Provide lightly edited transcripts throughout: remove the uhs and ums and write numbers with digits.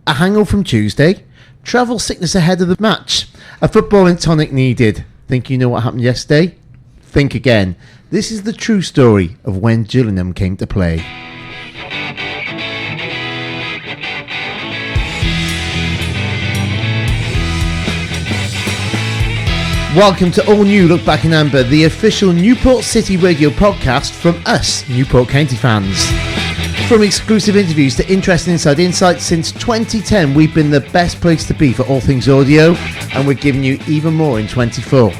A hangover from Tuesday? Travel sickness ahead of the match? A footballing tonic needed? Think you know what happened yesterday? Think again. This is the true story of when Gillingham came to play. Welcome to All New Look Back in Amber, the official Newport City radio podcast from us, Newport County fans. From exclusive interviews to interesting inside insights, since 2010 we've been the best place to be for all things audio, and we're giving you even more in 24.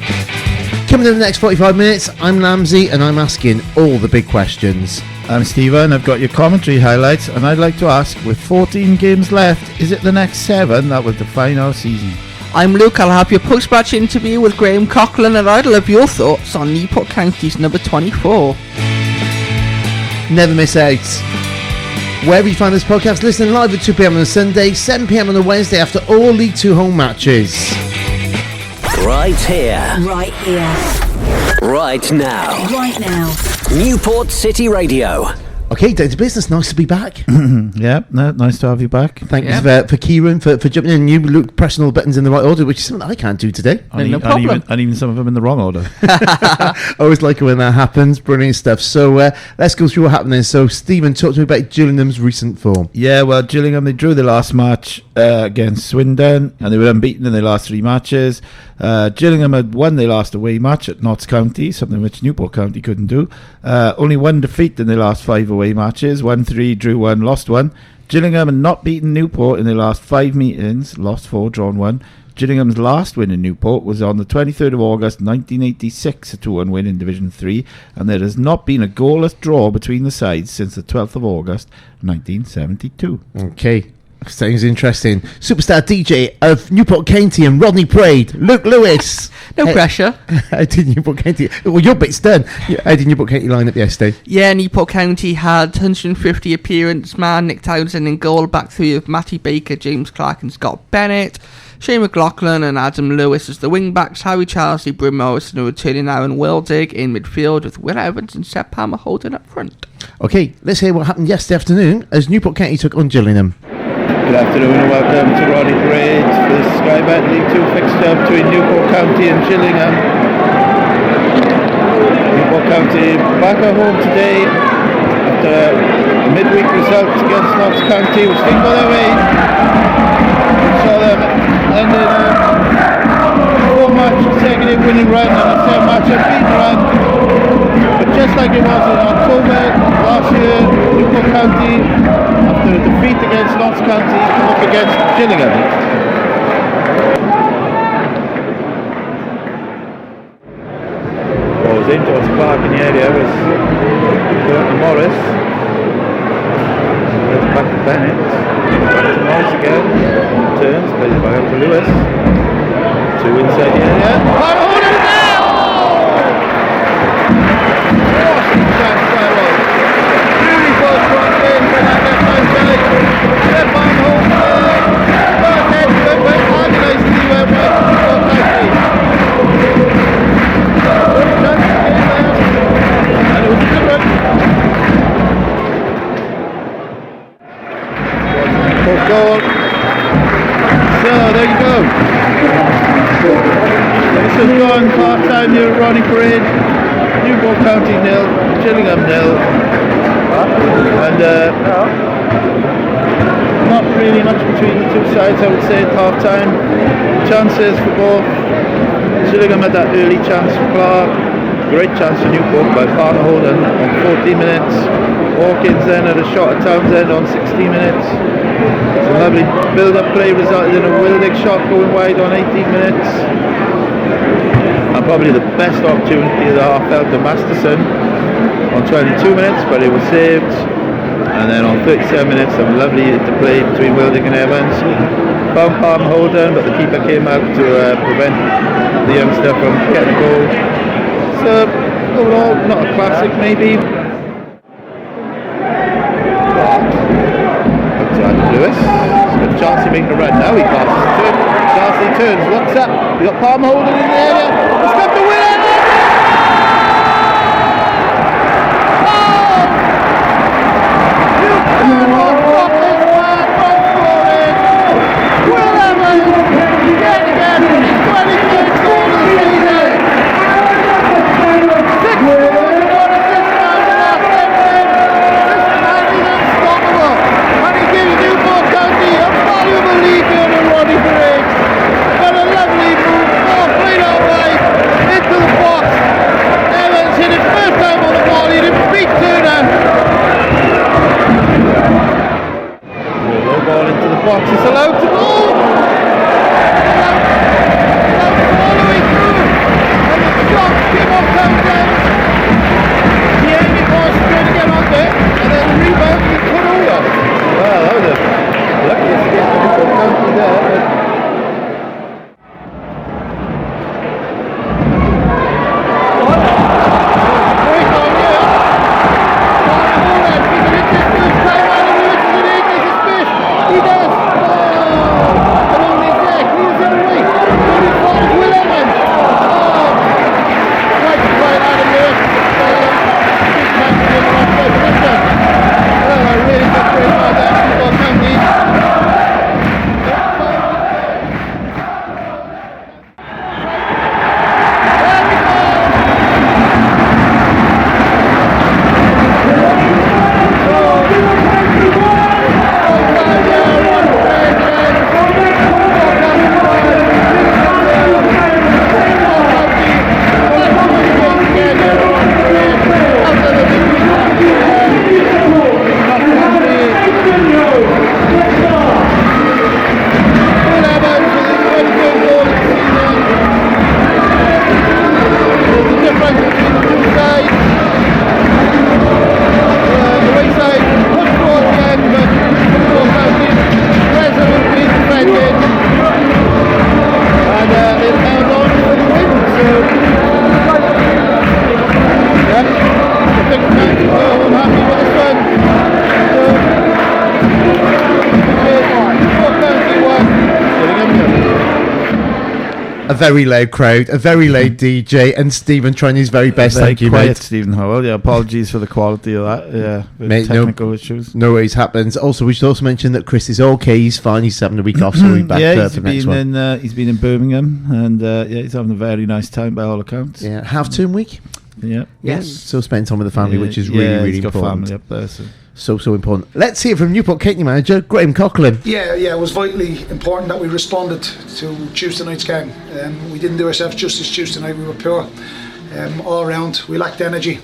Coming in the next 45 minutes, I'm Lamsie and I'm asking all the big questions. I'm Stephen, I've got your commentary highlights, and I'd like to ask, with 14 games left, is it the next 7 that will define our season? I'm Luke, I'll have your post-match interview with Graham Coughlin, and I'd love your thoughts on Newport County's number 24. Never miss out. Wherever you find this podcast, listen live at 2pm on a Sunday, 7pm on a Wednesday after all League 2 home matches. Right here. Right here. Right now. Right now. Newport City Radio. Okay, down to business. Nice to be back. Yeah, no, nice to have you back. Thanks for Kieran for jumping in. You Luke pressing all the buttons in the right order, which is something that I can't do today. No problem. And even some of them in the wrong order. I always like it when that happens. Brilliant stuff. So let's go through what happened then. So Stephen, talk to me about Gillingham's recent form. Yeah, well, Gillingham, they drew their last match against Swindon, and they were unbeaten in their last 3 matches. Gillingham had won their last away match at Notts County, something which Newport County couldn't do. Only 1 defeat in their last 5 away matches, 1-3, drew 1, lost 1. Gillingham had not beaten Newport in their last 5 meetings, lost 4, drawn 1. Gillingham's last win in Newport was on the 23rd of August 1986, a 2-1 win in Division 3, and there has not been a goalless draw between the sides since the 12th of August 1972. Okay. Sounds interesting. Superstar DJ of Newport County and Rodney Parade, Luke Lewis. No pressure. How did Newport County... Well, your bit's done. How did Newport County line up yesterday? Yeah, Newport County had 150 appearance man, Nick Townsend in goal, back 3 of Matty Baker, James Clark and Scott Bennett, Shane McLaughlin and Adam Lewis as the wing-backs, Harry Charlesley, Bryn Morrison and returning Aaron Wildig in midfield, with Will Evans and Seb Palmer holding up front. Okay, let's hear what happened yesterday afternoon as Newport County took on Gillingham. Good afternoon and welcome to Rodney Parade for the Sky Bet League 2 fixture between Newport County and Gillingham. Newport County back at home today after a midweek result against Notts County, which didn't go their way. We saw them end in a 4-match consecutive winning run and a 7-match unbeaten run. But just like it was in October last year, Newport County, after a defeat against Notts County, come up against Gillingham. Well, was in towards Clark in the area was going to Morris. That's back to Bennett. Back to Morris again. Turns, plays it back out to Lewis. 2 inside the area. Goal. So there you go. This has gone part-time here at Rodney Parade. Newport County 0, Gillingham 0. And not really much between the two sides, I would say, at half-time. Chances for both. Gillingham had that early chance for Clark. Great chance for Newport by Farmer Holden on 14 minutes. Hawkins then had a shot at Townsend on 16 minutes. It's a lovely build-up play resulted in a Wildig shot going wide on 18 minutes. And probably the best opportunity of the half fell to Masterson on 22 minutes, but it was saved. And then on 37 minutes, a lovely interplay between Wildig and Evans. Found Palm Holden, but the keeper came out to prevent the youngster from getting a goal. So overall, not a classic maybe. Lewis, he's got a chance to make a run now, he passes to him. Charlesley turns, looks up, we've got Palmer holding in the area, it's got the winner! Oh! box. It's allowed to go. A very loud crowd, a very loud DJ, and Stephen trying his very best. Very Thank you, quiet, mate. Stephen Howell. Yeah, apologies for the quality of that. Yeah, with Mate, technical issues. No worries, happens. Also, we should also mention that Chris is okay. He's fine. He's having a week off, so we'll be back for the next one. He's been in Birmingham, and yeah, he's having a very nice time by all accounts. Yeah, half-term week. Yeah. Yes. So spend time with the family, Yeah, which is really, really he's got important. family up there, so. So important. Let's hear from Newport County manager Graham Coughlin. Yeah, it was vitally important that we responded to Tuesday night's game. We didn't do ourselves justice Tuesday night. We were poor all around. We lacked energy.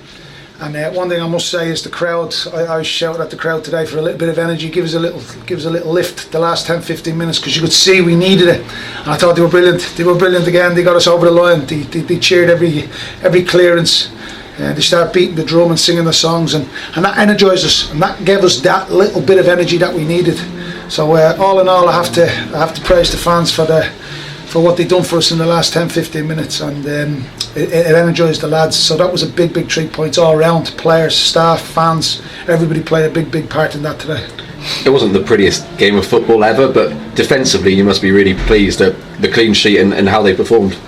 And one thing I must say is the crowd. I shouted at the crowd today for a little bit of energy. Give us a little lift the last 10-15 minutes, because you could see we needed it. And I thought they were brilliant. They were brilliant again. They got us over the line. They cheered every clearance. They started beating the drum and singing the songs, and that energised us, and that gave us that little bit of energy that we needed. So all in all, I have to praise the fans for what they've done for us in the last 10-15 minutes, and it energised the lads. So that was a big 3 points all round. Players, staff, fans, everybody played a big part in that today. It wasn't the prettiest game of football ever, but defensively you must be really pleased at the clean sheet and how they performed.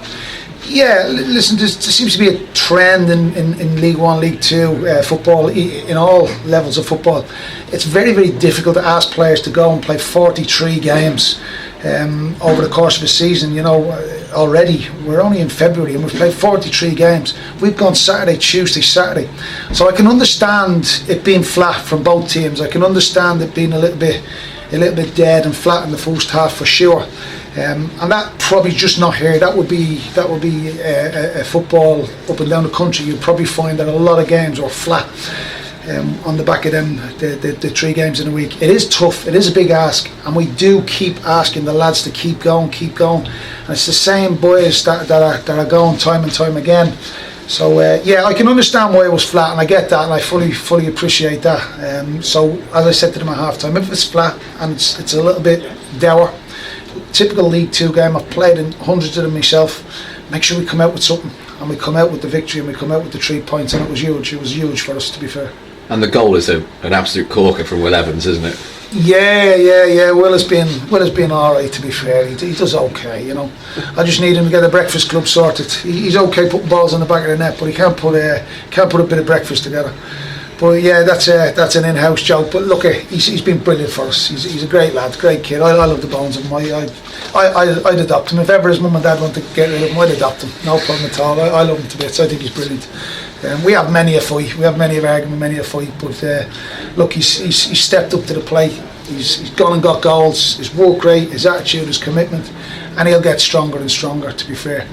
Yeah, listen, there seems to be a trend in League 1, League 2 football, in all levels of football. It's very difficult to ask players to go and play 43 games over the course of a season. You know, already we're only in February and we've played 43 games. We've gone Saturday, Tuesday, Saturday. So I can understand it being flat from both teams. I can understand it being a little bit dead and flat in the first half for sure. And that probably just not here. That would be a football up and down the country. You'd probably find that a lot of games are flat on the back of them, the 3 games in a week. It is tough. It is a big ask, and we do keep asking the lads to keep going. And it's the same boys that are going time and time again. So I can understand why it was flat, and I get that, and I fully appreciate that. So as I said to them at half time, if it's flat and it's a little bit dour, typical League 2 game, I've played in hundreds of them myself, make sure we come out with something, and we come out with the victory, and we come out with the 3 points, and it was huge for us, to be fair. And the goal is an absolute corker from Will Evans, isn't it? Yeah. Will has been alright, to be fair. He does okay, you know. I just need him to get the breakfast club sorted. He's okay putting balls in the back of the net, but he can't put a bit of breakfast together. But yeah, that's an in-house joke. But look, he's been brilliant for us. He's a great lad, great kid. I love the bones of him. I'd adopt him if ever his mum and dad want to get rid of him. I'd adopt him, no problem at all. I love him to bits. I think he's brilliant. We have many a fight. We have many of argument, many a fight. But look, he's stepped up to the plate. He's gone and got goals. His work rate, his attitude, his commitment, and he'll get stronger and stronger, to be fair.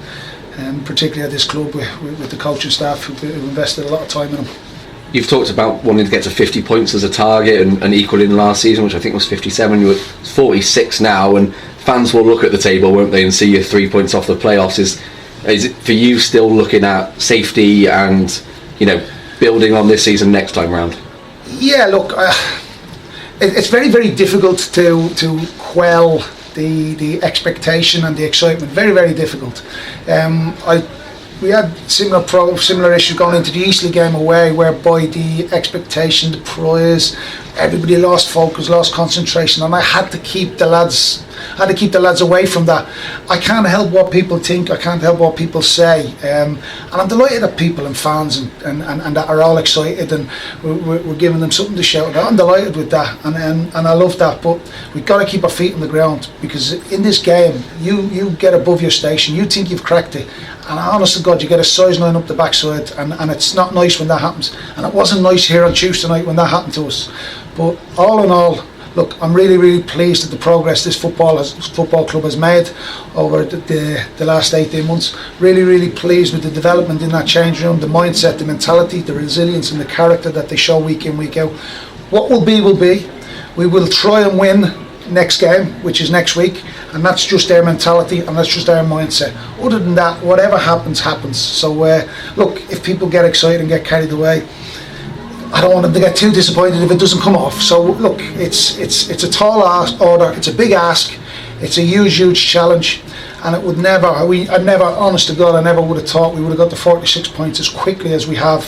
Particularly at this club with the coaching staff who've invested a lot of time in him. you've talked about wanting to get to 50 points as a target and equaling last season, which I think was 57. You're at 46 now, and fans will look at the table, won't they, and see you're 3 points off the playoffs. Is it for you still looking at safety and, you know, building on this season next time round? Yeah, look, it's very, very difficult to quell the expectation and the excitement. Very, very difficult. We had similar issues going into the Eastleigh game away, whereby the expectation, the prase, everybody lost focus, lost concentration, and I had to keep the lads away from that. I can't help what people think, I can't help what people say, and I'm delighted that people and fans and that are all excited, and we're giving them something to shout about. I'm delighted with that, and I love that, but we've got to keep our feet on the ground, because in this game you get above your station, you think you've cracked it, and honest to God, you get a size 9 up the backside, and it's not nice when that happens, and it wasn't nice here on Tuesday night when that happened to us. But all in all, look, I'm really, really pleased at the progress this football club has made over the last 18 months. Really, really pleased with the development in that change room, the mindset, the mentality, the resilience and the character that they show week in, week out. What will be, will be. We will try and win next game, which is next week, and that's just their mentality and that's just their mindset. Other than that, whatever happens, happens. So look, if people get excited and get carried away, I don't want them to get too disappointed if it doesn't come off. So look, it's a tall order, it's a big ask, it's a huge challenge, and it would never, honest to God, I never would have thought we would have got the 46 points as quickly as we have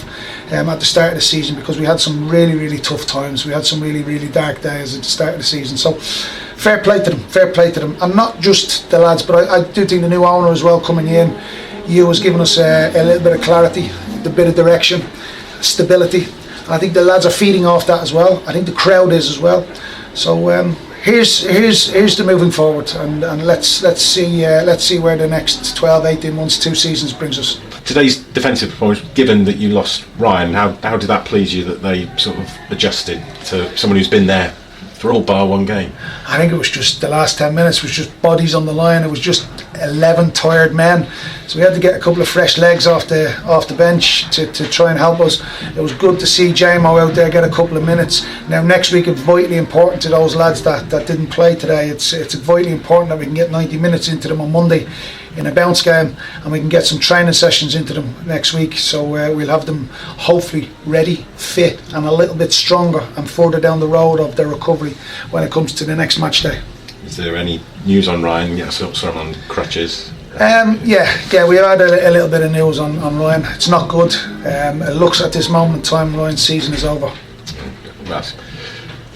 at the start of the season, because we had some really tough times. We had some really dark days at the start of the season. So fair play to them, and not just the lads, but I do think the new owner as well coming in, you has given us a little bit of clarity, a bit of direction, stability. I think the lads are feeding off that as well. I think the crowd is as well. So here's the moving forward, and let's see where the next 12, 18 months, 2 seasons brings us. Today's defensive performance, given that you lost Ryan, how did that please you that they sort of adjusted to someone who's been there for all bar one game? I think it was just the last 10 minutes was just bodies on the line. It was just 11 tired men, so we had to get a couple of fresh legs off the bench to try and help us. It was good to see Jamo out there get a couple of minutes. Now next week it's vitally important to those lads that didn't play today. It's vitally important that we can get 90 minutes into them on Monday in a bounce game, and we can get some training sessions into them next week, so we'll have them hopefully ready, fit and a little bit stronger and further down the road of their recovery when it comes to the next match day. Is there any news on Ryan? Yeah, sort of on crutches. Yeah, we had a little bit of news on Ryan. It's not good. It looks at this moment in time Ryan's season is over.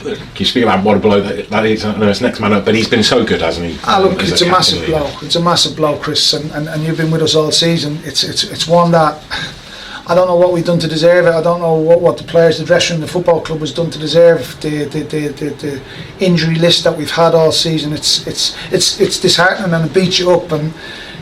Can you speak about what a blow that is? I know it's next man up, but he's been so good, hasn't he? Look, it's a massive blow. It's a massive blow, Chris, and you've been with us all season. It's one that I don't know what we've done to deserve it. I don't know what the players, the dressing room, the football club has done to deserve the injury list that we've had all season. It's disheartening, and it beats you up, and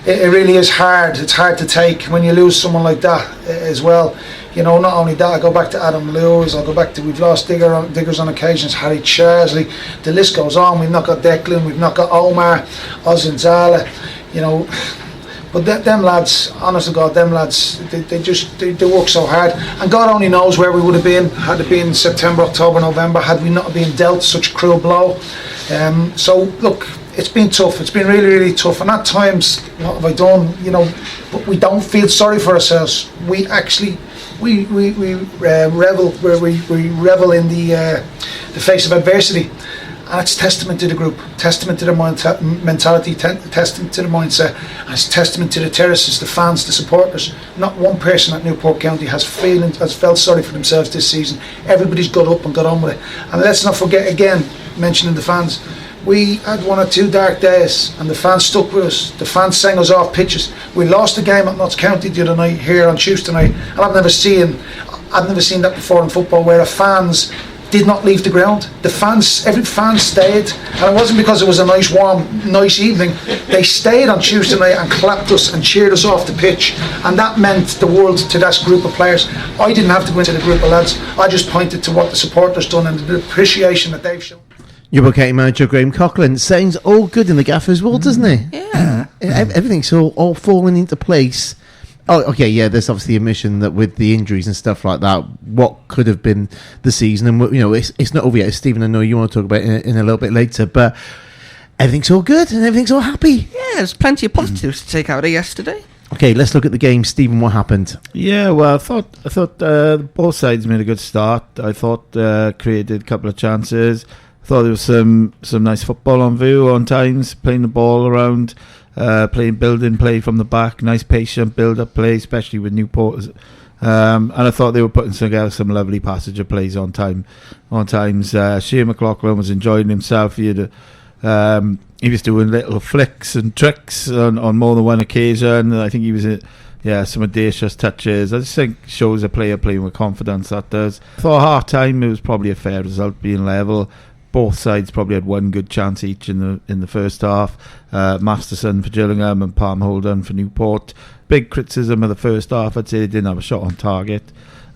it really is hard. It's hard to take when you lose someone like that as well. You know, not only that, I go back to Adam Lewis, I'll go back to, we've lost diggers on occasions, Harry Charsley, the list goes on. We've not got Declan, we've not got Omar, Ozinzala, you know. But them lads, honest to God, them lads, they work so hard, and God only knows where we would have been had it been September, October, November, had we not been dealt such a cruel blow. So look, it's been tough. It's been really tough, and at times, what have I done? You know, but we don't feel sorry for ourselves. We actually we revel in the face of adversity. And it's testament to the group, testament to the mentality, testament to the mindset, and it's testament to the terraces, the fans, the supporters. Not one person at Newport County has felt sorry for themselves this season. Everybody's got up and got on with it. And let's not forget, again, mentioning the fans, we had 1 or 2 dark days, and the fans stuck with us. The fans sang us off pitches. We lost the game at Notts County the other night, here on Tuesday night, and I've never seen that before in football, where the fans did not leave the ground. Every fan stayed, and it wasn't because it was a nice warm, nice evening. They stayed on Tuesday night and clapped us and cheered us off the pitch, and that meant the world to that group of players. I didn't have to go into the group of lads. I just pointed to what the supporters done and the appreciation that they've shown. Newport County manager Graham Coughlin sounds all good in the gaffer's world, doesn't he? Yeah. Everything's all falling into place. Oh, okay, yeah. There's obviously a mission that with the injuries and stuff like that, what could have been the season, and it's not over yet. Stephen, I know you want to talk about it in a little bit later, but everything's all good and everything's all happy. Yeah, there's plenty of positives to take out of yesterday. Okay, let's look at the game. Stephen, what happened? Yeah, well, I thought both sides made a good start. I thought created a couple of chances. I thought there was some nice football on view on times, playing the ball around. Playing building play from the back, nice patient build-up play, especially with Newport. And I thought they were putting together some lovely passage of plays on times. Shea McLaughlin was enjoying himself. He was doing little flicks and tricks on more than one occasion. I think he was some audacious touches. I just think shows a player playing with confidence, that does. For half-time, it was probably a fair result, being level. Both sides probably had one good chance each in the first half. Masterson for Gillingham and Palm Holden for Newport. Big criticism of the first half. I'd say they didn't have a shot on target,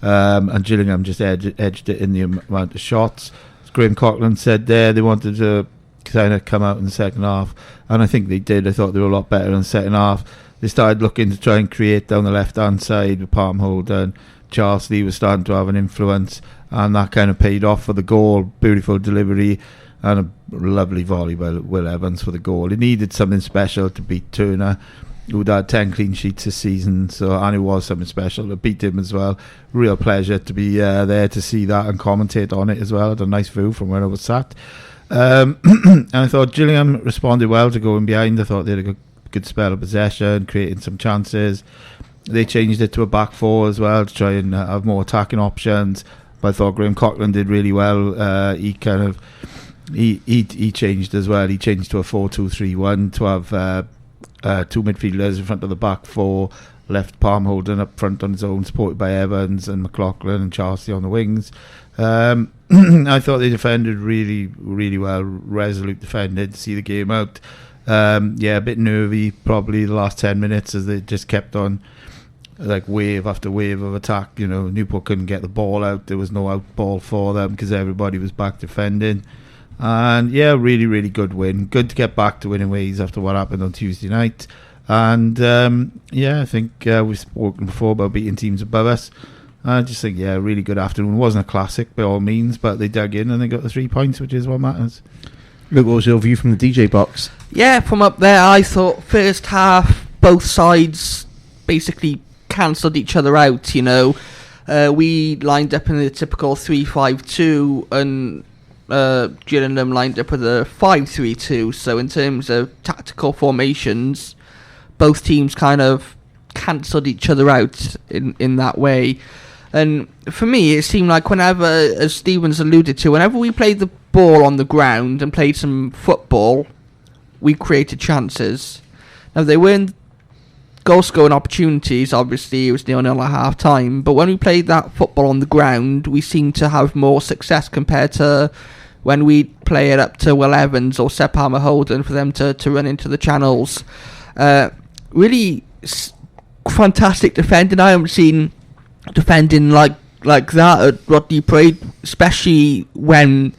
and Gillingham just edged it in the amount of shots. As Graham Coughlin said there, they wanted to kind of come out in the second half, and I think they did. I thought they were a lot better in the second half. They started looking to try and create down the left-hand side with Palm Holden. Charles Lee was starting to have an influence, and that kind of paid off for the goal. Beautiful delivery and a lovely volley by Will Evans for the goal. He needed something special to beat Turner, who'd had 10 clean sheets this season, and it was something special to beat him as well. Real pleasure to be there to see that and commentate on it as well. I had a nice view from where I was sat. And I thought Gillingham responded well to going behind. I thought they had a good spell of possession, creating some chances. They changed it to a back four as well to try and have more attacking options. But I thought Graham Coughlin did really well. He changed as well. He changed to a 4-2-3-1 to have two midfielders in front of the back four, left Palm Holden up front on his own, supported by Evans and McLaughlin and Charsley on the wings. I thought they defended really, really well. Resolute defended to see the game out. A bit nervy probably the last 10 minutes as they just kept on like wave after wave of attack. Newport couldn't get the ball out. There was no out ball for them because everybody was back defending. And really, really good win. Good to get back to winning ways after what happened on Tuesday night. And I think we've spoken before about beating teams above us. I just think really good afternoon. It wasn't a classic by all means, but they dug in and they got the 3 points, which is what matters. Luke, what was your view from the DJ box? Yeah, from up there, I thought first half both sides basically cancelled each other out. We lined up in the typical 3-5-2 and Gillingham lined up with a 5-3-2. So in terms of tactical formations, both teams kind of cancelled each other out in that way. And for me, it seemed like whenever, as Stevens alluded to, whenever we played the ball on the ground and played some football, we created chances. Now, they weren't goal-scoring opportunities, obviously, it was 0-0 at half-time, but when we played that football on the ground, we seemed to have more success compared to when we play it up to Will Evans or Seb Palmer Holden for them to run into the channels. Really fantastic defending. I haven't seen defending like that at Rodney Parade, especially when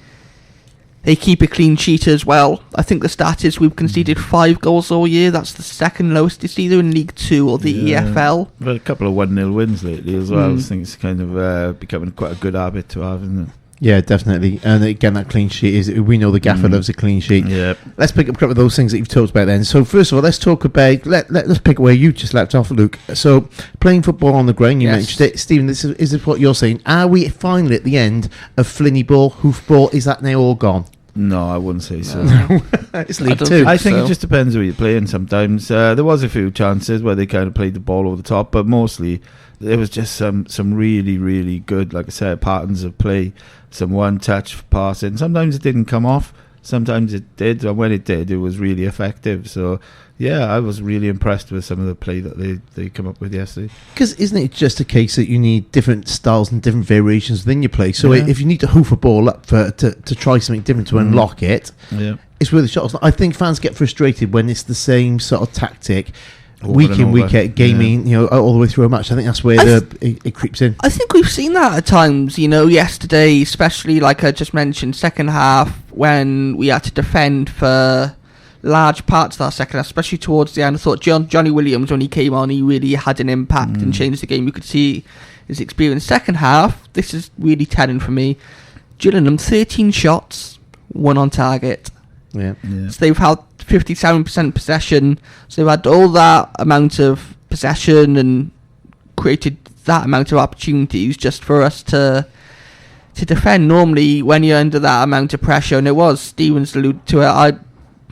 they keep a clean sheet as well. I think the stat is we've conceded 5 goals all year. That's the second lowest. It's either in League 2 or the EFL. We've had a couple of 1-0 wins lately as well. I think it's kind of becoming quite a good habit to have, isn't it? Yeah, definitely. And again, that clean sheet is, we know the gaffer loves a clean sheet. Yeah. Let's pick up a couple of those things that you've talked about then. So first of all, let's talk about, let's pick where you just left off, Luke. So playing football on the ground, you mentioned it. Stephen, is this what you're saying? Are we finally at the end of Flinny ball, hoof ball? Is that now all gone? No, I wouldn't say so. It's League 2. I think it just depends who you're playing sometimes. There was a few chances where they kind of played the ball over the top, but mostly there was just some really, really good, like I said, patterns of play, some one-touch passing. Sometimes it didn't come off, sometimes it did, and when it did, it was really effective. So, yeah, I was really impressed with some of the play that they come up with yesterday. Because isn't it just a case that you need different styles and different variations within your play? So if you need to hoof a ball up to try something different to unlock it, it's worth a shot. I think fans get frustrated when it's the same sort of tactic week in, week out, gaming, all the way through a match. I think that's where it creeps in. I think we've seen that at times, yesterday, especially like I just mentioned, second half, when we had to defend for large parts of that second half, especially towards the end. I thought Johnny Williams, when he came on, he really had an impact and changed the game. You could see his experience. Second half, this is really telling for me. Gillingham, 13 shots, 1 on target. Yeah. So they've had 57% possession. So they've had all that amount of possession and created that amount of opportunities just for us to defend. Normally, when you're under that amount of pressure, and it was, Stevens alluded to it,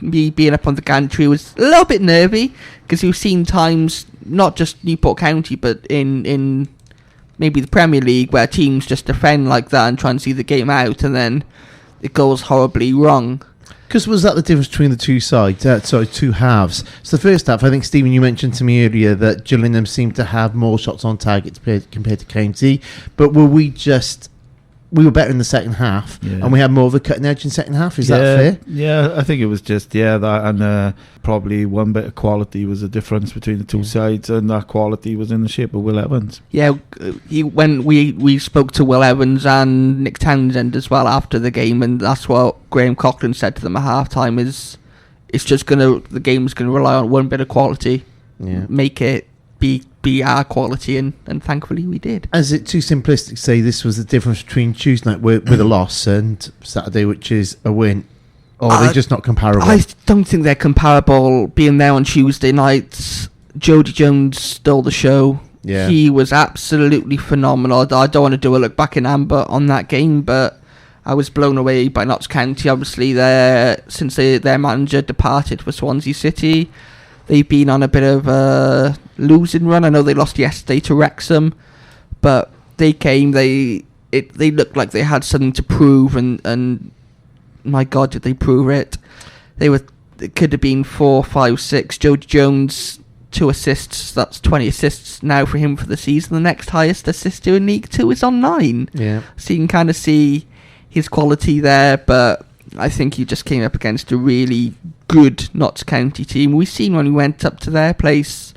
me being up on the gantry was a little bit nervy, because you've seen times, not just Newport County, but in maybe the Premier League, where teams just defend like that and try and see the game out, and then it goes horribly wrong. Because was that the difference between the two sides? Two halves. So the first half, I think, Stephen, you mentioned to me earlier that Gillingham seemed to have more shots on target compared to County, but we were better in the second half, and we had more of a cutting edge in the second half. Is that fair? Yeah, I think it was just that, and probably one bit of quality was the difference between the two sides, and that quality was in the shape of Will Evans. Yeah, when we spoke to Will Evans and Nick Townsend as well after the game, and that's what Graham Coughlin said to them at half time, is the game's gonna rely on one bit of quality, make it be our quality, and thankfully we did. Is it too simplistic to say this was the difference between Tuesday night with a loss and Saturday, which is a win? Or are they just not comparable? I don't think they're comparable. Being there on Tuesday nights, Jody Jones stole the show. Yeah. He was absolutely phenomenal. I don't want to do a look back in amber on that game, but I was blown away by Notts County. Obviously, since their manager departed for Swansea City, they've been on a bit of a losing run. I know they lost yesterday to Wrexham, but they came. They looked like they had something to prove, and my God, did they prove it? It could have been 4, 5, 6. Jody Jones, 2 assists. That's 20 assists now for him for the season. The next highest assister in League 2 is on 9. Yeah. So you can kind of see his quality there, but I think he just came up against a really good Notts County team. We've seen when we went up to their place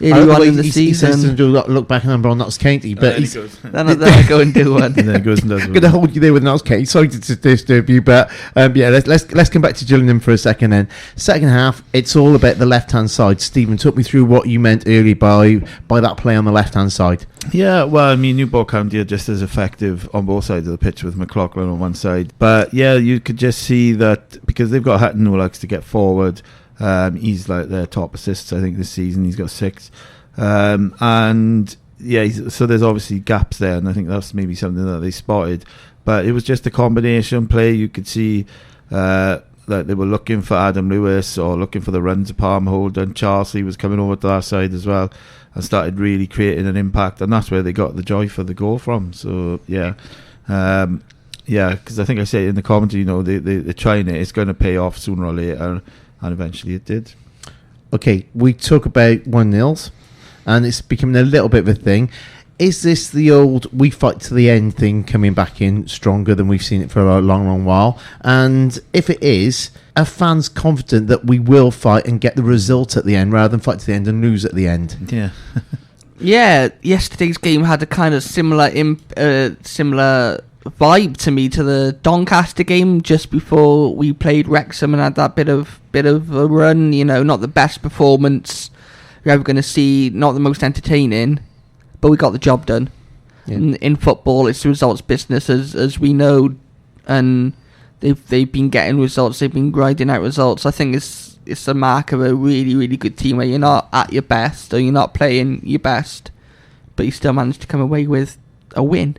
early on in the season. He says to do look back and on Notts County, but then I go and do one. And then goes and does one. Going to hold you there with Notts County. Sorry to disturb you, but let's come back to Gillingham for a second. Then second half, it's all about the left hand side. Stephen, talk me through what you meant earlier by that play on the left hand side. Yeah, well, I mean, Newport County are just as effective on both sides of the pitch with McLaughlin on one side. But yeah, you could just see that because they've got Hutton who likes to get forward. He's like their top assists, I think, this season. He's got 6. And yeah, so there's obviously gaps there, and I think that's maybe something that they spotted. But it was just a combination play. You could see that they were looking for Adam Lewis or looking for the runs of Palmholder, and Charsley was coming over to that side as well and started really creating an impact, and that's where they got the joy for the goal from. So yeah, because I think I said in the commentary, they're trying it. It's going to pay off sooner or later, and eventually it did. Okay, we talk about 1-0s, and it's becoming a little bit of a thing. Is this the old we fight to the end thing coming back in stronger than we've seen it for a long, long while? And if it is, are fans confident that we will fight and get the result at the end rather than fight to the end and lose at the end? Yeah. Yeah, yesterday's game had a kind of similar vibe to me to the Doncaster game just before we played Wrexham and had that bit of a run. Not the best performance you're ever going to see, not the most entertaining, but we got the job done. Yeah. In football, it's the results business, as we know, and they've been getting results. They've been grinding out results. I think it's a mark of a really, really good team where you're not at your best or you're not playing your best, but you still manage to come away with a win.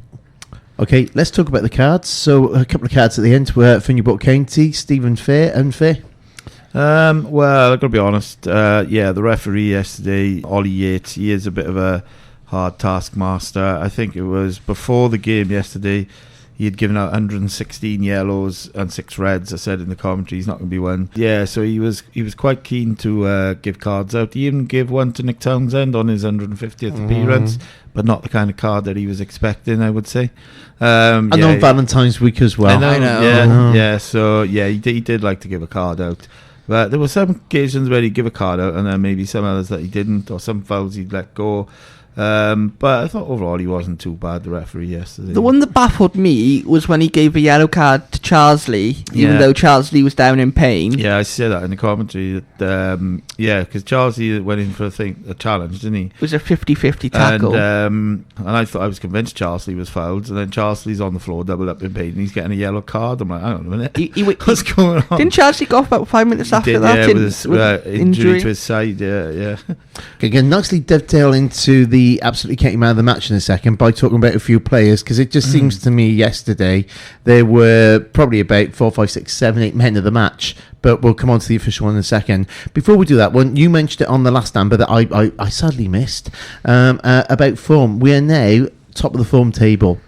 Okay, let's talk about the cards. So a couple of cards at the end were for Newport County. Stephen, fair, unfair? Well, I've got to be honest. The referee yesterday, Ollie Yates, he is a bit of a hard taskmaster. I think it was before the game yesterday, he had given out 116 yellows and 6 reds. I said in the commentary he's not going to be one. Yeah, so he was quite keen to give cards out. He even gave one to Nick Townsend on his 150th appearance, but not the kind of card that he was expecting, I would say. And on Valentine's week as well. I know. Yeah. So he did like to give a card out. But there were some occasions where he'd give a card out, and then maybe some others that he didn't, or some fouls he'd let go. But I thought overall he wasn't too bad, the referee, yesterday. The one that baffled me was when he gave a yellow card to Charlesley, even Yeah. though Charlesley was down in pain. Yeah, I said that in the commentary. That because Charlesley went in for a challenge, didn't he? It was a 50-50 tackle. And I thought, I was convinced Charlesley was fouled, and then Charlesley's on the floor, doubled up in pain, and he's getting a yellow card. I'm like, hang on a minute, what's going on? Didn't Charlesley go off about 5 minutes after Did, that? yeah, with his injury to his side. Yeah. Okay, again, nicely dovetail into the absolutely Katie man of the match in a second by talking about a few players, because it just seems to me yesterday there were probably about 4, 5, 6, 7, 8 men of the match, but we'll come on to the official one in a second. Before we do that one, you mentioned it on the last Amber that I sadly missed about form. We are now top of the form table.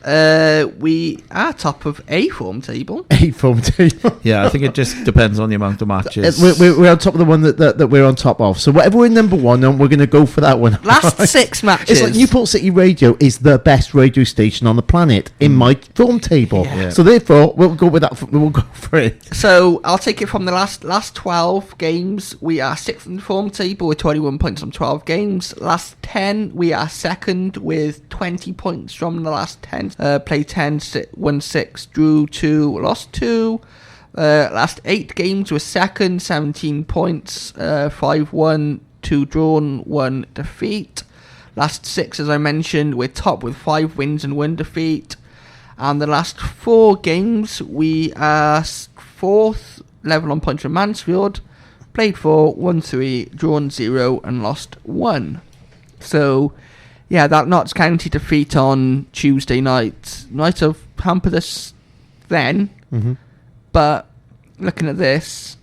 We are top of a form table. A form table. Yeah, I think it just depends on the amount of matches. We're on top of the one that we're on top of. So whatever we're number one on, we're going to go for that one. Last 6 matches. It's like Newport City Radio is the best radio station on the planet in my form table. Yeah. So therefore, we'll go with that. We'll go for it. So I'll take it from the last 12 games. We are 6th in the form table with 21 points from 12 games. Last 10, we are 2nd with 20 points from the last 10. Played 10, won 6, drew 2, lost 2. Last 8 games were 2nd, 17 points, 5 won, 2 drawn, 1 defeat. Last 6, as I mentioned, we're top with 5 wins and 1 defeat. And the last 4 games, we are 4th, level on points from Mansfield. Played 4, won 3, drawn 0, and lost 1. So, yeah, that Notts County defeat on Tuesday night might have hampered us then. Mm-hmm. But looking at this,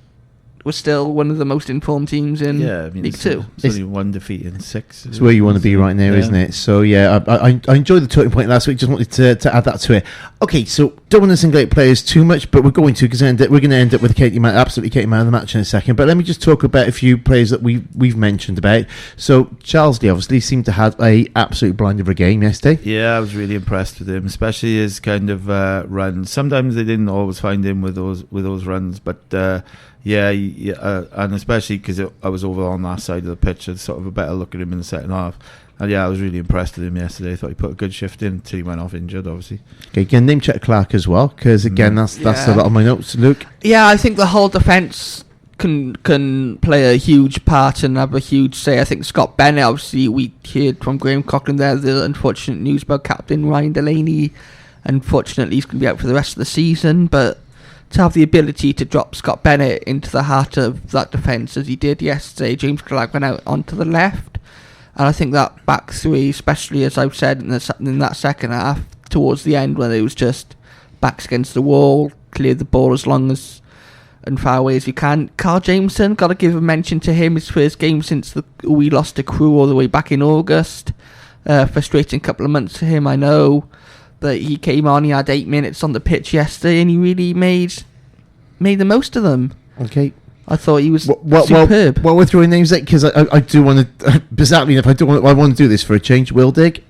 we're still one of the most informed teams in League Two. It's only 1 defeat in 6. It's where you want to be right now, isn't it? So yeah, I enjoyed the talking point last week. Just wanted to add that to it. Okay, so don't want to single out players too much, but we're going to, because we're going to end up with absolutely Katie man of the match in a second. But let me just talk about a few players that we've mentioned about. So Charlesley obviously seemed to have a absolute blinder of a game yesterday. Yeah, I was really impressed with him, especially his kind of runs. Sometimes they didn't always find him with those runs, but and especially because I was over on that side of the pitch, I had sort of a better look at him in the second half. And yeah, I was really impressed with him yesterday. I thought he put a good shift in until he went off injured, obviously. Okay, again, name check Clark as well, because again, that's a lot of my notes, Luke. Yeah, I think the whole defence can play a huge part and have a huge say. I think Scott Bennett, obviously, we heard from Graham Cochran there the unfortunate news about captain Ryan Delaney. Unfortunately, he's going to be out for the rest of the season, but to have the ability to drop Scott Bennett into the heart of that defence as he did yesterday, James Clark went out onto the left, and I think that back three, especially as I've said in that second half, towards the end when it was just backs against the wall, cleared the ball as long as and far away as you can. Carl Jameson, got to give a mention to him, his first game since we lost to Crewe all the way back in August. Frustrating couple of months for him, I know. But he came on, he had 8 minutes on the pitch yesterday, and he really made the most of them. Okay. I thought he was superb. While we're throwing names out, because I do want to, bizarrely enough, I want to do this for a change. Wildig,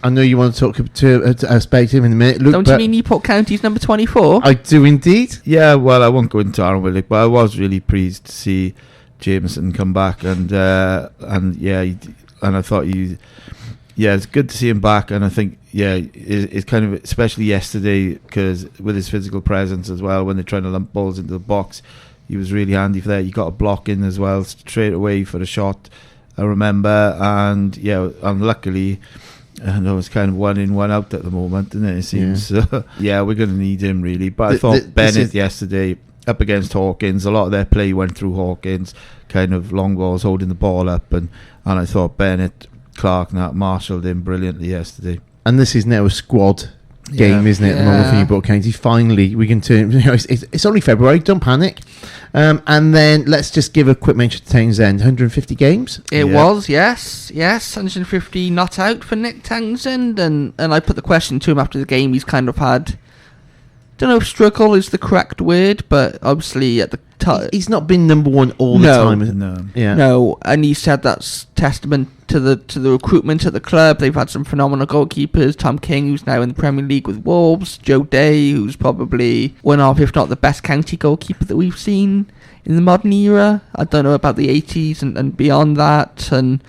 I know you want to talk to us about him in a minute. Luke, don't you mean Newport County's number 24? I do indeed. Yeah, well, I won't go into Aaron Wildig, but I was really pleased to see Jameson come back, and I thought it's good to see him back, and I think it's kind of, especially yesterday, because with his physical presence as well, when they're trying to lump balls into the box, he was really handy for that. He got a block in as well straight away for the shot, I remember, and luckily, I know it's kind of 1 in 1 out at the moment, isn't it? It seems. Yeah. So we're going to need him really. But I thought Bennett yesterday up against Hawkins, a lot of their play went through Hawkins, kind of long balls holding the ball up, and I thought Bennett, Clark, and that marshalled him brilliantly yesterday. And this is now a squad game, isn't it? At the moment for Newport County. Finally, we can turn. It's only February. Don't panic. And then let's just give a quick mention to Townsend. 150 games. It was, yes. 150 not out for Nick Townsend, and I put the question to him after the game. He's kind of had, don't know if struggle is the correct word, but obviously at the time he's not been number one all the time. No, and he said that's testament to the recruitment at the club. They've had some phenomenal goalkeepers. Tom King, who's now in the Premier League with Wolves. Joe Day, who's probably one of, if not the best county goalkeeper that we've seen in the modern era. I don't know about the 80s and beyond that. And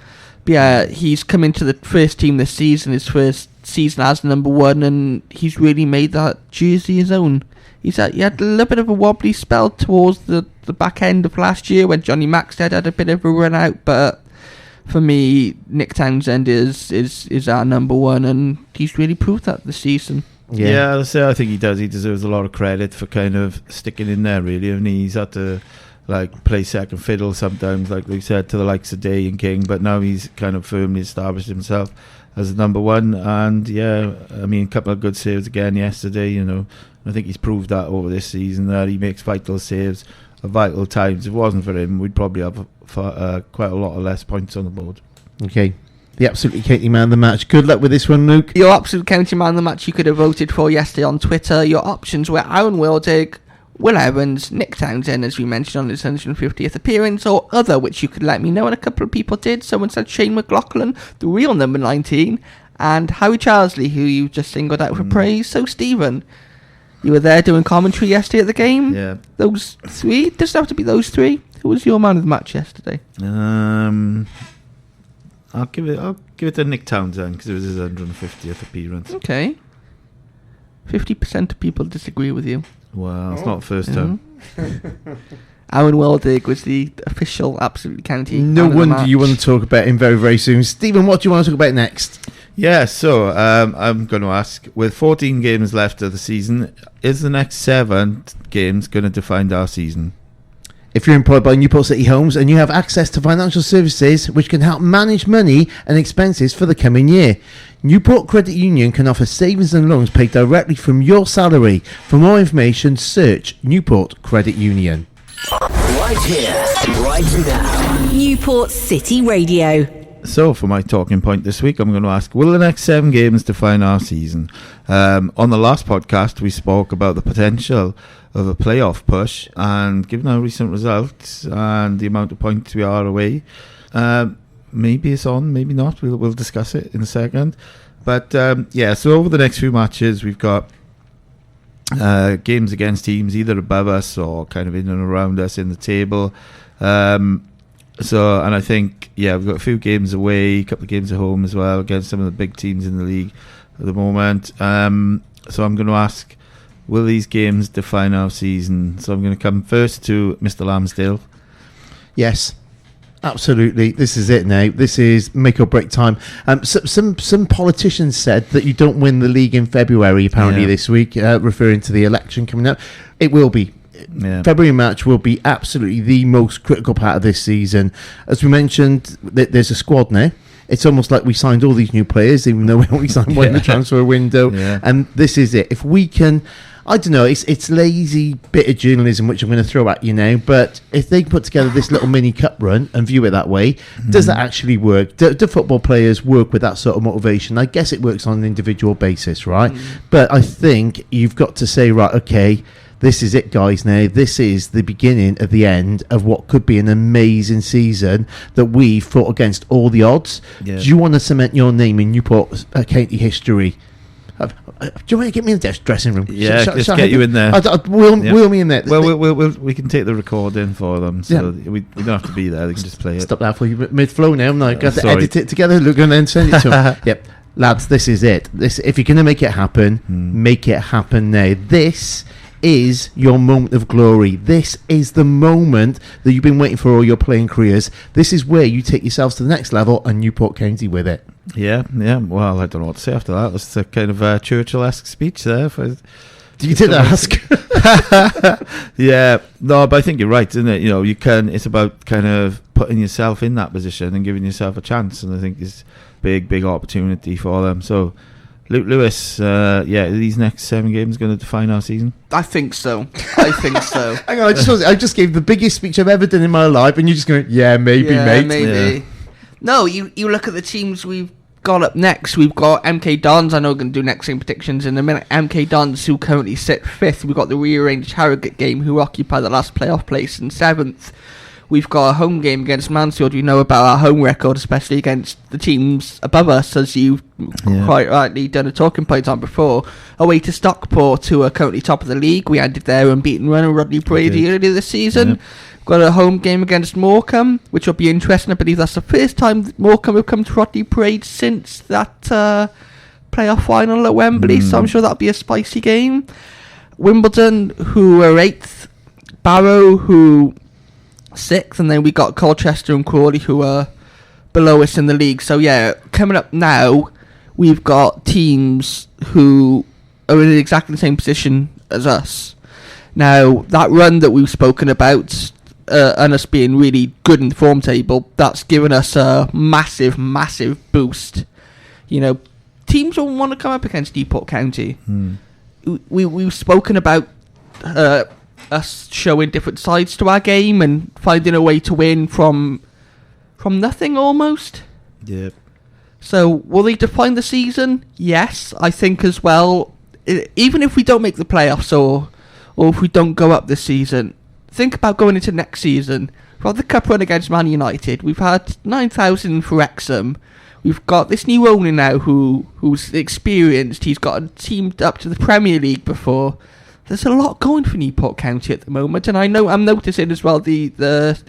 Yeah, he's come into the first team this season, his first season as number one, and he's really made that jersey his own. He had a little bit of a wobbly spell towards the back end of last year when Johnny Maxted had a bit of a run out, but for me, Nick Townsend is our number one, and he's really proved that this season. Yeah, I think he does. He deserves a lot of credit for kind of sticking in there, really. I mean, he's had to play second fiddle sometimes, like we said, to the likes of Day and King, but now he's kind of firmly established himself as number one. And yeah, I mean, a couple of good saves again yesterday. I think he's proved that over this season that he makes vital saves at vital times. If it wasn't for him, we'd probably have quite a lot of less points on the board. Okay. The Absolute County Man of the Match. Good luck with this one, Luke. Your Absolute County Man of the Match you could have voted for yesterday on Twitter. Your options were Aaron Wildig, Will Evans, Nick Townsend, as we mentioned on his 150th appearance, or other, which you could let me know, and a couple of people did. Someone said Shane McLaughlin, the real number 19, and Harry Charlesley, who you just singled out for praise. So, Stephen, you were there doing commentary yesterday at the game. Yeah. Those three? It doesn't have to be those three. Who was your man of the match yesterday? I'll give it to Nick Townsend because it was his 150th appearance. Okay. 50% of people disagree with you. Well, it's not the first time. Aaron Wildig was the official Absolute County. No wonder you want to talk about him very, very soon. Stephen, what do you want to talk about next? Yeah, so I'm going to ask, with 14 games left of the season, is the next 7 games going to define our season? If you're employed by Newport City Homes and you have access to financial services which can help manage money and expenses for the coming year, Newport Credit Union can offer savings and loans paid directly from your salary. For more information, search Newport Credit Union. Right here, right now. Newport City Radio. So, for my talking point this week, I'm going to ask, will the next 7 games define our season? On the last podcast, we spoke about the potential of a playoff push, and given our recent results and the amount of points we are away, maybe it's on, maybe not. We'll discuss it in a second. But, so over the next few matches, we've got games against teams either above us or kind of in and around us in the table. And I think, we've got a few games away, a couple of games at home as well against some of the big teams in the league at the moment. So I'm going to ask, will these games define our season? So I'm going to come first to Mr. Lamsdale. Yes, absolutely. This is it now. This is make or break time. Some politicians said that you don't win the league in February, apparently, this week, referring to the election coming up. It will be. Yeah. February match will be absolutely the most critical part of this season. As we mentioned, there's a squad now. It's almost like we signed all these new players, even though we only signed one in the transfer window. Yeah. And this is it. If we can, I don't know, it's lazy bit of journalism, which I'm going to throw at you now, but if they put together this little mini cup run and view it that way, does that actually work? Do football players work with that sort of motivation? I guess it works on an individual basis, right? But I think you've got to say, right, okay, this is it, guys, now. This is the beginning of the end of what could be an amazing season that we fought against all the odds. Yeah. Do you want to cement your name in Newport County history? Do you want to get me in the dressing room? Yeah, just get you in there. Wheel me in there. Well, we can take the recording for them, so we don't have to be there. They can just play it. Stop that for you mid-flow now. I'm not going to edit it together, look, and then send it to them. Yep. Lads, this is it. If you're going to make it happen, make it happen now. This is your moment of glory. This is the moment that you've been waiting for all your playing careers. This is where you take yourselves to the next level and Newport County with it. Yeah. Well, I don't know what to say after that. That's a kind of a Churchill-esque speech there. You did ask. Yeah. No, but I think you're right, isn't it? You can. It's about kind of putting yourself in that position and giving yourself a chance, and I think it's big opportunity for them. So, Luke Lewis, are these next 7 games going to define our season? I think so. Hang on, I just gave the biggest speech I've ever done in my life, and you're just going, maybe, mate. Maybe. Yeah. No, you look at the teams we've got up next. We've got MK Dons. I know we're going to do next game predictions in a minute. MK Dons, who currently sit 5th. We've got the rearranged Harrogate game, who occupy the last playoff place in 7th. We've got a home game against Mansfield. We know about our home record, especially against the teams above us, as you've quite rightly done a talking point on before. Away to Stockport, who are currently top of the league. We ended their unbeaten run of Rodney Brady earlier this season. We've Got a home game against Morecambe, which will be interesting. I believe that's the first time that Morecambe have come to Rodney Parade since that playoff final at Wembley, so I'm sure that'll be a spicy game. Wimbledon, who are 8th. Barrow, who 6th. And then we got Colchester and Crawley, who are below us in the league. So, yeah, coming up now, we've got teams who are in exactly the same position as us. Now, that run that we've spoken about, and us being really good in the form table, that's given us a massive, massive boost. You know, teams don't want to come up against Newport County. We've spoken about us showing different sides to our game and finding a way to win from nothing almost. Yep. So, will they define the season? Yes, I think as well. Even if we don't make the playoffs or if we don't go up this season, think about going into next season. We've had the cup run against Man United. We've had 9,000 for Wrexham. We've got this new owner now who's experienced. He's got teamed up to the Premier League before. There's a lot going for Newport County at the moment, and I know I'm noticing as well the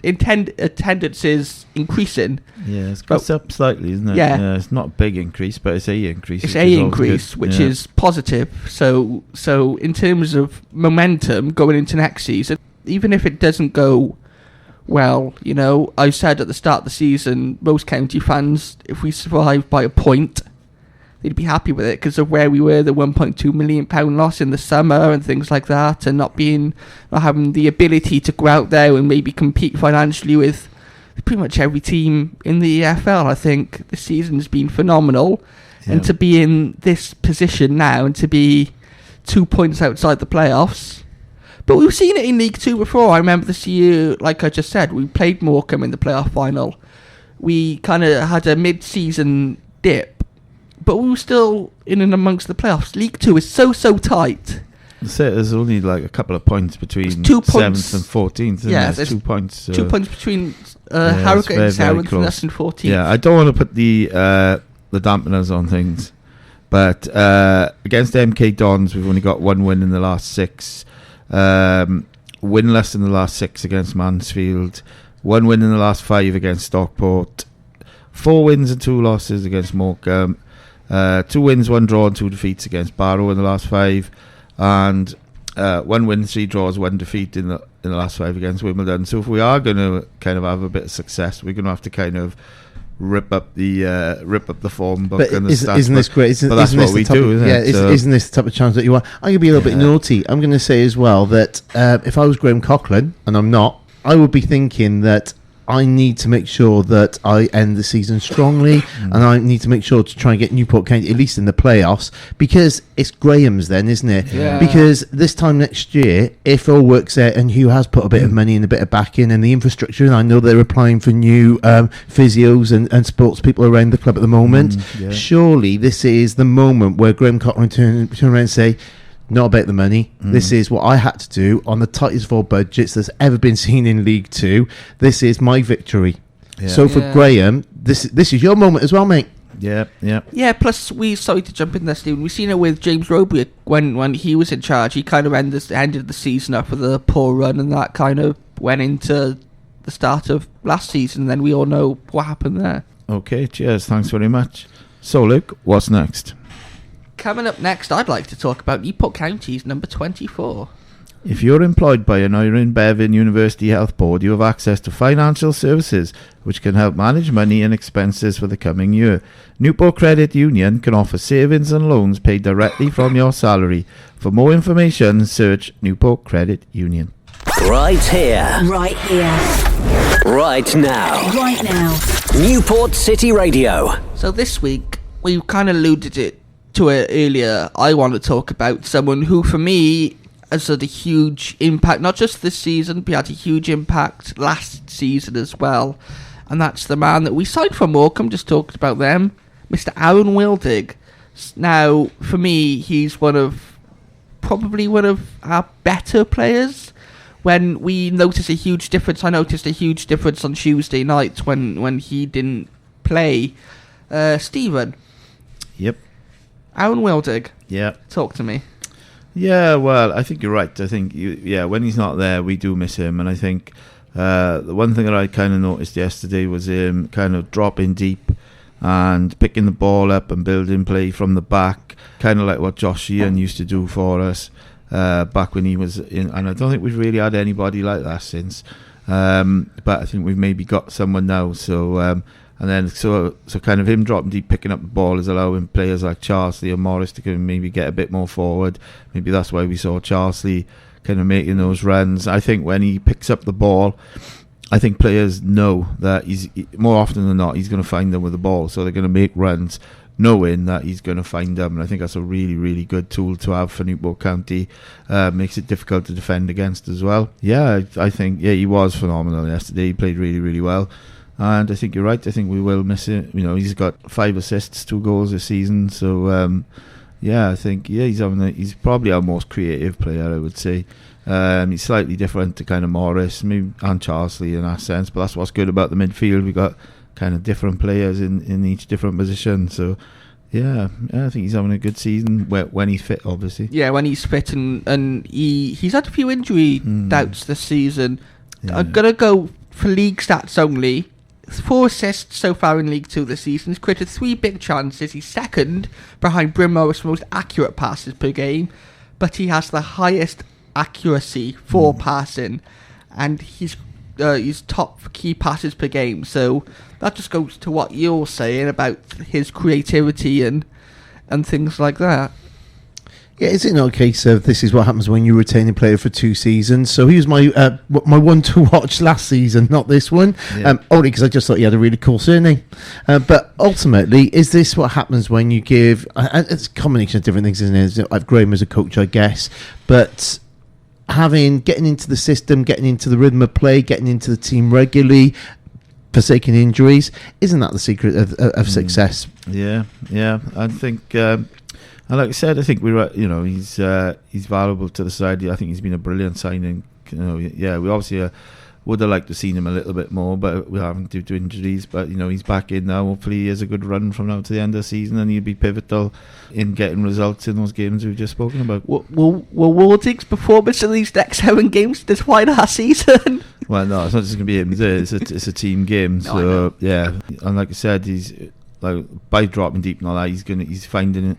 attendance is increasing. Yeah, it's got up slightly, isn't it? Yeah. It's not a big increase, but it's a increase. It's a increase, which is positive. So in terms of momentum going into next season, even if it doesn't go well, you know, I said at the start of the season, most county fans, if we survive by a point, they'd be happy with it because of where we were, the £1.2 million loss in the summer and things like that, and not having the ability to go out there and maybe compete financially with pretty much every team in the EFL. I think the season's been phenomenal, and to be in this position now and to be 2 points outside the playoffs. But we've seen it in League 2 before. I remember this year, like I just said, we played Morecambe in the playoff final. We kind of had a mid-season dip, but we were still in and amongst the playoffs. League 2 is so tight. There's only like a couple of points between 2 points, 7th and 14th. Yeah, there's 2 points. 2 points between Harrogate and 7th and us and 14th. Yeah, I don't want to put the dampeners on things, but against MK Dons, we've only got 1 win in the last 6. Winless in the last 6 against Mansfield. 1 win in the last 5 against Stockport. 4 wins and 2 losses against Morecambe. 2 wins, 1 draw and 2 defeats against Barrow in the last 5. And 1 win, 3 draws, 1 defeat in the last 5 against Wimbledon. So if we are going to kind of have a bit of success, we're going to have to kind of rip up the form book and the stats. Isn't this great? But that's what we do, isn't it? Yeah, isn't this the type of challenge that you want? I'm going to be a little bit naughty. I'm going to say as well that if I was Graham Coughlin, and I'm not, I would be thinking that I need to make sure that I end the season strongly, and I need to make sure to try and get Newport County at least in the playoffs, because it's Graham's then, isn't it? Yeah. Because this time next year, if all works out and Hugh has put a bit of money and a bit of backing and the infrastructure, and I know they're applying for new physios and sports people around the club at the moment, surely this is the moment where Graham Cochrane turn around and say, not about the money. This is what I had to do on the tightest of all budgets that's ever been seen in League 2. This is my victory. Yeah. So for Graham, this is your moment as well, mate. Yeah. Yeah, plus sorry to jump in there, Stephen. We've seen it with James Roby when he was in charge. He kind of ended the season up with a poor run, and that kind of went into the start of last season. And then we all know what happened there. Okay, cheers. Thanks very much. So, Luke, what's next? Coming up next, I'd like to talk about Newport County's number 24. If you're employed by an Iron Bevan University Health Board, you have access to financial services which can help manage money and expenses for the coming year. Newport Credit Union can offer savings and loans paid directly from your salary. For more information, search Newport Credit Union. Right here. Right here. Right now. Right now. Newport City Radio. So this week, we kind of alluded to it earlier. I want to talk about someone who, for me, has had a huge impact, not just this season, but had a huge impact last season as well. And that's the man that we signed from Morecambe, just talked about them, Mr. Aaron Wildig. Now, for me, he's probably one of our better players. When we notice a huge difference, I noticed a huge difference on Tuesday night when he didn't play. Stephen. Yep. Aaron Wildig. Yeah. Talk to me. Yeah, well, I think you're right. I think, when he's not there, we do miss him. And I think The one thing that I kind of noticed yesterday was him kind of dropping deep and picking the ball up and building play from the back, kind of like what Josh Sheehan used to do for us back when he was in. And I don't think we've really had anybody like that since. But I think we've maybe got someone now. So kind of him dropping deep, picking up the ball is allowing players like Charsley or Morris to maybe get a bit more forward. Maybe that's why we saw Charsley kind of making those runs. I think when he picks up the ball, I think players know that more often than not he's going to find them with the ball, so they're going to make runs knowing that he's going to find them, and I think that's a really, really good tool to have for Newport County. Makes it difficult to defend against as well. Yeah, I think he was phenomenal yesterday. He played really, really well, and I think you're right. I think we will miss it. He's got 5 assists, 2 goals this season, so I think he's probably our most creative player, I would say. He's slightly different to kind of Morris and Charsley in that sense, but that's what's good about the midfield. We got kind of different players in each different position. So I think he's having a good season when he's fit, obviously. Yeah, when he's fit, and he's had a few injury doubts this season. Yeah. I'm gonna go for league stats only. 4 assists so far in League 2 this season. He's created 3 big chances. He's second behind Bryn Morris for most accurate passes per game, but he has the highest accuracy for passing, and he's top for key passes per game. So that just goes to what you're saying about his creativity and things like that. Yeah, is it not a case of this is what happens when you retain a player for 2 seasons? So he was my one to watch last season, not this one. Yeah. Only because I just thought he had a really cool surname. But ultimately, is this what happens when you give... it's a combination of different things, isn't it? I've grown him as a coach, I guess. But getting into the system, getting into the rhythm of play, getting into the team regularly, forsaking injuries, isn't that the secret of success? Yeah. I think... and like I said, I think he's valuable to the side. I think he's been a brilliant signing. We obviously would have liked to have seen him a little bit more, but we haven't due to injuries. But he's back in now. Hopefully, he has a good run from now to the end of the season, and he'll be pivotal in getting results in those games we've just spoken about. Will Wildig's performance in these next 7 games define our season? Well, no, it's not just going to be him. It's a team game. So and like I said, he's by dropping deep and all that, he's finding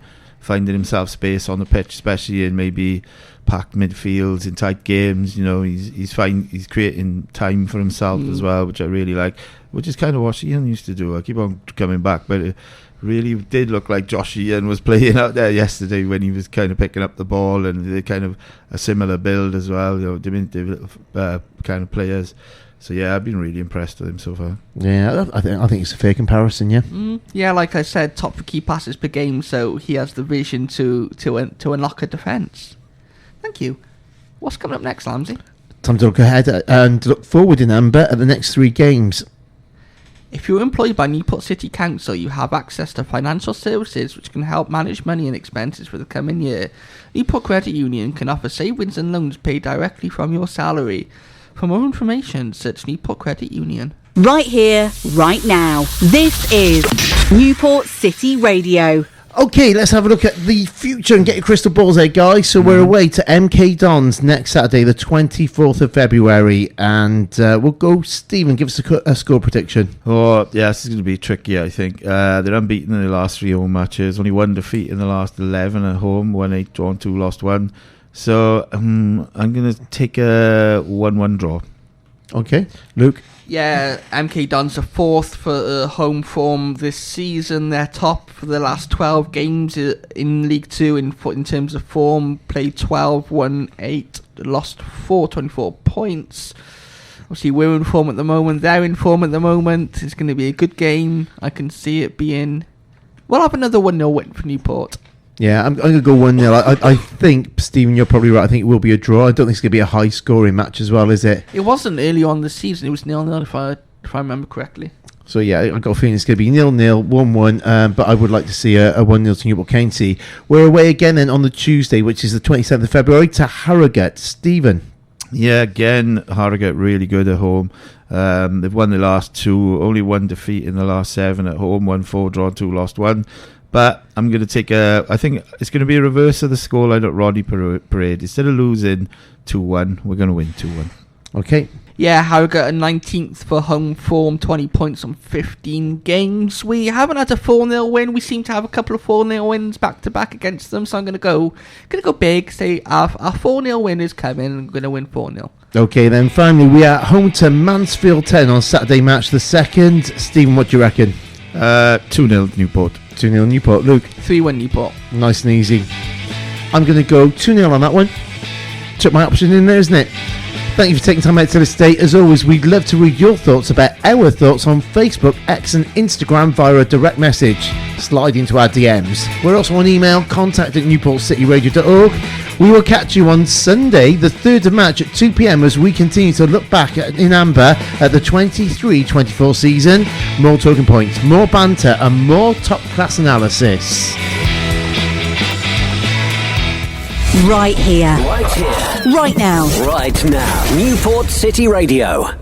himself space on the pitch, especially in maybe packed midfields in tight games. He's creating time for himself as well, which I really like, which is kind of what Sheehan used to do. I keep on coming back, but it really did look like Josh Sheehan was playing out there yesterday when he was kind of picking up the ball, and they're kind of a similar build as well, diminutive kind of players. So I've been really impressed with him so far. Yeah, I think it's a fair comparison. Yeah. Yeah, like I said, top for key passes per game, so he has the vision to unlock a defence. Thank you. What's coming up next, Lamsie? Time to look ahead and look forward in Amber at the next 3 games. If you're employed by Newport City Council, you have access to financial services which can help manage money and expenses for the coming year. Newport Credit Union can offer savings and loans paid directly from your salary. For more information, search Newport Credit Union. Right here, right now. This is Newport City Radio. Okay, let's have a look at the future and get your crystal balls there, guys. So we're away to MK Dons next Saturday, the 24th of February. And we'll go, Stephen, give us a score prediction. Oh, yeah, this is going to be tricky, I think. They're unbeaten in the last 3 home matches. Only 1 defeat in the last 11 at home. 1-8, drawn 2, lost 1. So I'm going to take a 1-1 draw. Okay. Luke? Yeah, MK Dons are 4th for home form this season. They're top for the last 12 games in League 2 in terms of form. Played 12, won 8, lost 4, 24 points. Obviously, we're in form at the moment. They're in form at the moment. It's going to be a good game. I can see it being... We'll have another 1-0 win for Newport. Yeah, I'm going to go 1-0. I think, Stephen, you're probably right. I think it will be a draw. I don't think it's going to be a high-scoring match as well, is it? It wasn't early on this season. It was 0-0 if I remember correctly. So, I've got a feeling it's going to be 0-0, 1-1, but I would like to see a 1-0 to Newport County. We're away again then on the Tuesday, which is the 27th of February, to Harrogate. Stephen? Yeah, again, Harrogate really good at home. They've won the last 2, only 1 defeat in the last 7 at home, 1-4, drawn 2, lost 1. But I'm going to take I think it's going to be a reverse of the scoreline at Roddy Parade. Instead of losing 2-1, we're going to win 2-1. Okay. Yeah, Harrogate are 19th for home form, 20 points on 15 games. We haven't had a 4-0 win. We seem to have a couple of 4-0 wins back-to-back against them, so I'm going to go big, say our 4-0 win is coming, and I'm going to win 4-0. Okay, then finally, we are home to Mansfield 10 on Saturday, March the 2nd. Stephen, what do you reckon? 2-0 Newport. 2-0 Newport. Luke? 3-1 Newport. Nice and easy. I'm going to go 2-0 on that one. Took my option in there, isn't it? Thank you for taking time out to this day. As always, we'd love to read your thoughts about our thoughts on Facebook, X and Instagram via a direct message. Slide into our DMs. We're also on email, contact@newportcityradio.org. We will catch you on Sunday, the 3rd of March at 2 p.m. as we continue to look back in amber at the 23-24 season. More talking points, more banter and more top-class analysis. Right here. Right here. Right now. Right now. Newport City Radio.